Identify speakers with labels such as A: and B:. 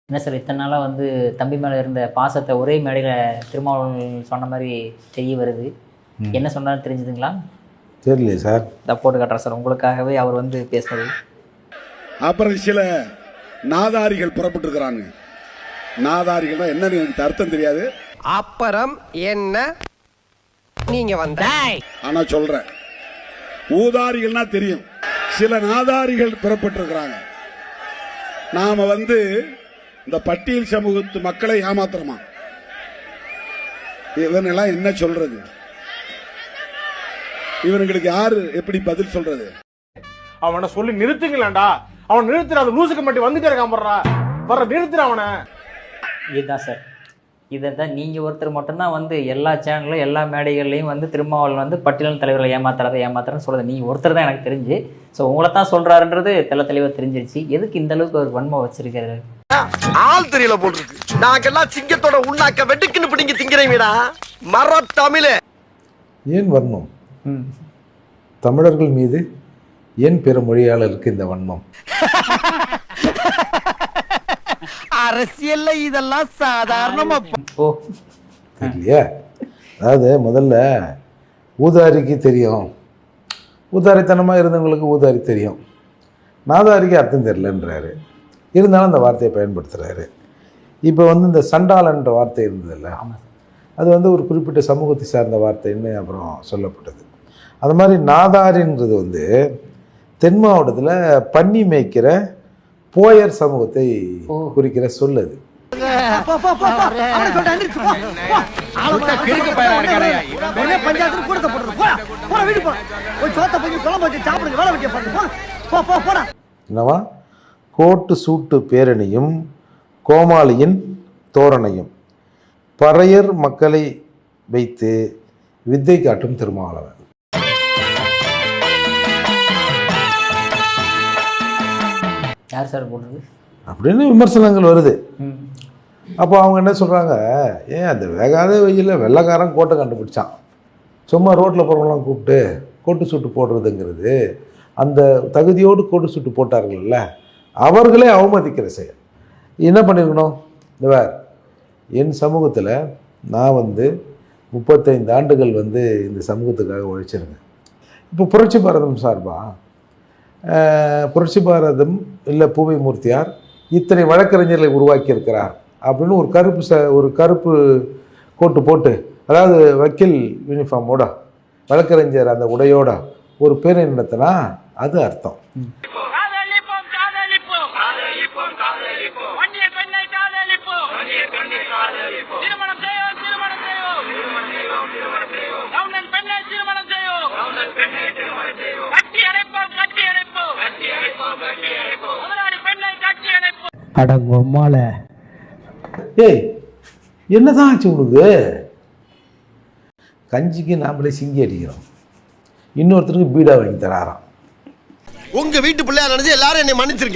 A: என்ன சார் இத்தனை நாளாக வந்து தம்பி மேலே இருந்த பாசத்தை ஒரே மேடையில் திருமாவளவன் சொன்ன மாதிரி தெரிய வருது. என்ன சொன்னாலும் தெரிஞ்சுதுங்களா?
B: தெரியலையே சார்.
A: இதை போட்டு காட்டுறேன் சார், உங்களுக்காகவே அவர் வந்து பேசுனது.
C: அப்புறம் சில நாதாரிகள் புறப்பட்டுருக்கிறாங்க. நாதாரிகள்னா என்னன்னு எனக்கு அர்த்தம் தெரியாது.
D: அப்புறம் என்ன நீங்க வந்த
C: ஆனா சொல்றேன், ஊதாரிகள்னா தெரியும். சில நாதாரிகள் புறப்பட்டிருக்கிறாங்க. நாம வந்து இந்த பட்டியல் சமூகத்து மக்களை ஏமாத்துறோமா? இவனெல்லாம் என்ன சொல்றது? இவனுங்களுக்கு யாரு எப்படி பதில் சொல்றது?
E: அவனை சொல்லி நிறுத்துங்களேன்டா. அவன் நிறுத்துற அந்த லூசுக்கு மட்டும் வந்துட்டே இருக்கான். வர்ற நிறுத்துற அவனை.
A: இதுதான் சார், இதை தான் நீங்கள் ஒருத்தர் மட்டும்தான் வந்து எல்லா சேனல்லும் எல்லா மேடைகள்லையும் வந்து திருமாவளவன் வந்து பட்டியல் தலைவர்களை ஏமாத்துறன்னு சொல்கிறது நீங்கள் ஒருத்தர் தான் எனக்கு தெரிஞ்சு. ஸோ உங்களை தான் சொல்கிறாருன்றது தெளிவாக தெரிஞ்சிருச்சு. எதுக்கு இந்த அளவுக்கு ஒரு வன்மை வச்சிருக்காரு?
D: ஆள் தெரியல போட்டுருக்கு. நாங்கெல்லாம் சிங்கத்தோட உண்ணாக்க வெட்டுக்குன்னு பிடிங்க திங்கிறீங்கடா மர தமிழே.
B: ஏன் வன்மம்? தமிழர்கள் மீது ஏன் பிற மொழியாளருக்கு இந்த வன்மம்?
D: அரசியல்ல இதெல்லாம் சாதாரணமா
A: ஓ
B: இல்லையா? அதாவது முதல்ல ஊதாரிக்கு தெரியும், ஊதாரித்தனமாக இருந்தவங்களுக்கு ஊதாரி தெரியும், நாதாரிக்கு அர்த்தம் தெரியலன்றாரு. இருந்தாலும் அந்த வார்த்தையை பயன்படுத்துகிறாரு. இப்போ வந்து இந்த சண்டாளன்ற வார்த்தை இருந்ததில்ல, அது வந்து ஒரு குறிப்பிட்ட சமூகத்தை சார்ந்த வார்த்தைன்னு அப்புறம் சொல்லப்பட்டது. அது மாதிரி நாதாரின்றது வந்து தென் மாவட்டத்தில் பன்னி மேய்க்கிற போயர் சமூகத்தை குறிக்கிற சொல்லது. என்னவா? கோட்டு சூட்டு பேரணியும் கோமாளியின் தோரணையும் பறையர் மக்களை வைத்து வித்தை காட்டும் திருமாவளவன்.
A: யார் சார் போடுறது
B: அப்படின்னு விமர்சனங்கள் வருது. அப்போ அவங்க என்ன சொல்கிறாங்க, ஏன் அந்த வேகாத வெயிலில் வெள்ளைக்காரன் கோட்டை கண்டுபிடிச்சான், சும்மா ரோட்டில் போகிறவங்களாம் கூப்பிட்டு கோட்டு சூட்டு போடுறதுங்கிறது அந்த தகுதியோடு கோட்டு சூட்டு போட்டார்கள்ல அவர்களே அவமதிக்கிற செயல். என்ன பண்ணியிருக்கணும்? இந்த வேறு என் சமூகத்தில் நான் வந்து 35 ஆண்டுகள் வந்து இந்த சமூகத்துக்காக உழைச்சிருங்க. இப்போ புரட்சி பாரதம் சார்பாக புரட்சி பாரதம் இல்லை பூவை மூர்த்தியார் இத்தனை வழக்கறிஞர்களை உருவாக்கியிருக்கிறார் அப்படின்னு ஒரு கருப்பு கோட்டு போட்டு, அதாவது வக்கீல் யூனிஃபார்மோட வழக்கறிஞர் அந்த உடையோட ஒரு பேரை நடத்தினா அது அர்த்தம்.
F: அடங்கொம்மால
B: ஏய், என்னதான் ஆச்சு உனக்கு? கஞ்சிக்கு நாமளே சிங்கி அடிக்கிறோம், இன்னொருத்தருக்கு பீடா வாங்கி தராராம்.
D: உங்க வீட்டு பிள்ளையா நினைச்சு எல்லாரும் என்னை மன்னிச்சிருக்க.